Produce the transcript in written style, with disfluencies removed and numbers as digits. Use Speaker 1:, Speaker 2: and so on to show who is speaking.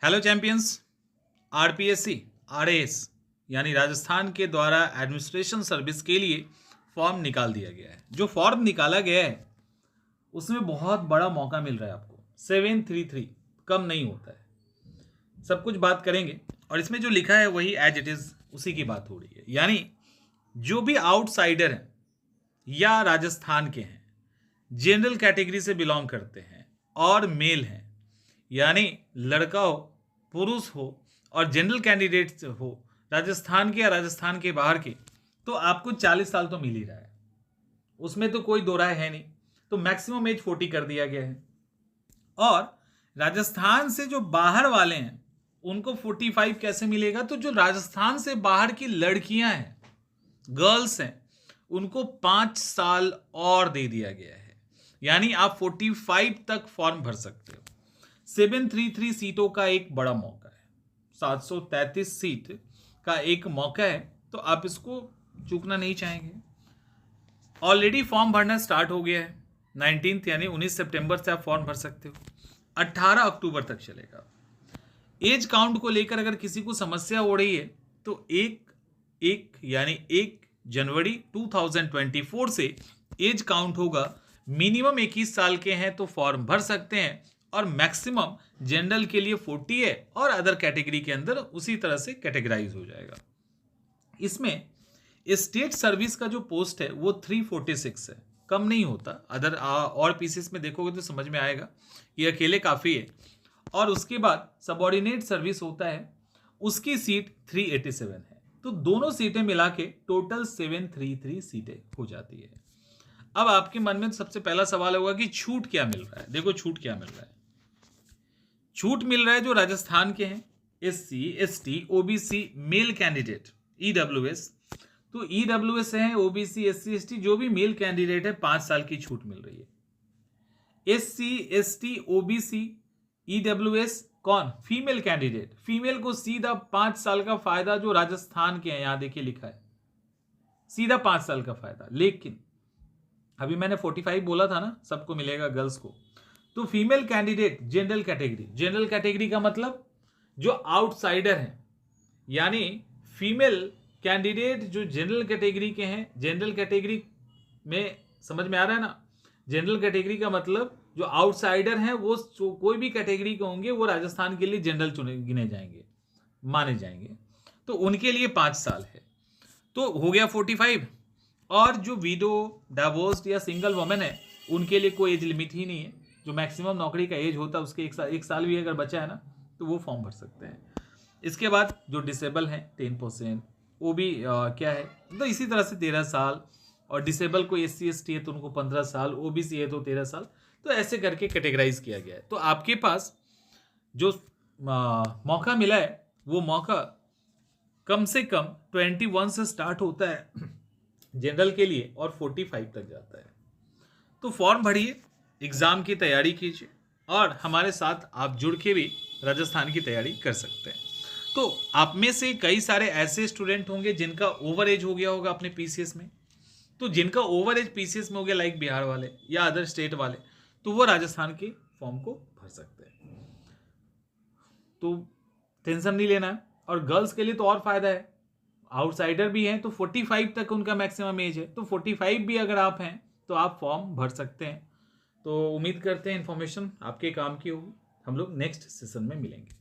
Speaker 1: Hello champions. RPSC RAS यानी राजस्थान के द्वारा एडमिनिस्ट्रेशन सर्विस के लिए फॉर्म निकाल दिया गया है। जो फॉर्म निकाला गया है उसमें बहुत बड़ा मौका मिल रहा है आपको। 733 कम नहीं होता है। सब कुछ बात करेंगे और इसमें जो लिखा है वही एज इट इज उसी की बात हो रही है। यानी जो भी आउटसाइडर हैं या राजस्थान के हैं, जनरल कैटेगरी से बिलोंग करते हैं और मेल हैं, यानी लड़का हो पुरुष हो और जनरल कैंडिडेट हो राजस्थान के या राजस्थान के बाहर के, तो आपको 40 साल तो मिल ही रहा है। उसमें तो कोई दो राय है नहीं। तो मैक्सिमम एज 40 कर दिया गया है। और राजस्थान से जो बाहर वाले हैं उनको 45 कैसे मिलेगा? तो जो राजस्थान से बाहर की लड़कियां हैं, गर्ल्स हैं, उनको 5 साल और दे दिया गया है। यानी आप 45 तक फॉर्म भर सकते हो। 733 सीटों का एक बड़ा मौका है। 733 सीट का एक मौका है, तो आप इसको चूकना नहीं चाहेंगे। ऑलरेडी फॉर्म भरना स्टार्ट हो गया है। 19 यानी 19 सितंबर से आप फॉर्म भर सकते हो। 18 अक्टूबर तक चलेगा। एज काउंट को लेकर अगर किसी को समस्या हो रही है तो यानी 1 जनवरी 2024 से एज काउंट होगा। मिनिमम 21 साल के हैं तो फॉर्म भर सकते हैं और मैक्सिमम जनरल के लिए 40 है और अदर कैटेगरी के अंदर उसी तरह से कैटेगराइज हो जाएगा। इसमें स्टेट सर्विस का जो पोस्ट है वो 346 है, कम नहीं होता। अदर और पीसेस में देखोगे तो समझ में आएगा ये अकेले काफ़ी है। और उसके बाद सबऑर्डिनेट सर्विस होता है, उसकी सीट 387 है। तो दोनों सीटें मिला के टोटल 733 सीटें हो जाती है। अब आपके मन में सबसे पहला सवाल होगा कि छूट क्या मिल रहा है। देखो छूट क्या मिल रहा है। छूट मिल रहा है जो राजस्थान के हैं, SC ST OBC male candidate EWS, तो EWS है, OBC SC ST जो भी मेल कैंडिडेट है 5 साल की छूट मिल रही है। SC ST OBC EWS कौन? Female candidate. फीमेल को सीधा 5 साल का फायदा जो राजस्थान के हैं, यहां देखिए लिखा है सीधा 5 साल का फायदा। लेकिन अभी मैंने 45 बोला था ना, सबको मिलेगा गर्ल्स को। तो फीमेल कैंडिडेट जनरल कैटेगरी का मतलब जो आउटसाइडर हैं, यानी फीमेल कैंडिडेट जो जनरल कैटेगरी के हैं। जनरल कैटेगरी में समझ में आ रहा है ना? जनरल कैटेगरी का मतलब जो आउटसाइडर हैं वो कोई भी कैटेगरी के होंगे वो राजस्थान के लिए जनरल गिने जाएंगे, माने जाएंगे। तो उनके लिए 5 साल है, तो हो गया 45। और जो विडो, डाइवोर्स्ड या सिंगल वुमेन है उनके लिए कोई एज लिमिट ही नहीं है। जो मैक्सिमम नौकरी का एज होता है उसके एक साल भी अगर बचा है ना तो वो फॉर्म भर सकते हैं। इसके बाद जो डिसेबल हैं 10%, वो भी क्या है तो इसी तरह से 13 साल। और डिसेबल को SC ST है तो उनको 15 साल, OBC है तो 13 साल। तो ऐसे करके कैटेगराइज किया गया है। तो आपके पास जो मौका मिला है वो मौका कम से कम 21 से स्टार्ट होता है जनरल के लिए और 45 तक जाता है। तो फॉर्म भरिए, एग्जाम की तैयारी कीजिए और हमारे साथ आप जुड़ के भी राजस्थान की तैयारी कर सकते हैं। तो आप में से कई सारे ऐसे स्टूडेंट होंगे जिनका ओवर एज हो गया होगा अपने PCS में। तो जिनका ओवर एज PCS में हो गया, लाइक बिहार वाले या अदर स्टेट वाले, तो वो राजस्थान के फॉर्म को भर सकते हैं। तो टेंशन नहीं लेना है। और गर्ल्स के लिए तो और फायदा है, आउटसाइडर भी हैं तो 45 तक उनका मैक्सिमम एज है। तो 45 भी अगर आप हैं तो आप फॉर्म भर सकते हैं। तो उम्मीद करते हैं इन्फॉर्मेशन आपके काम की होगी। हम लोग नेक्स्ट सेशन में मिलेंगे।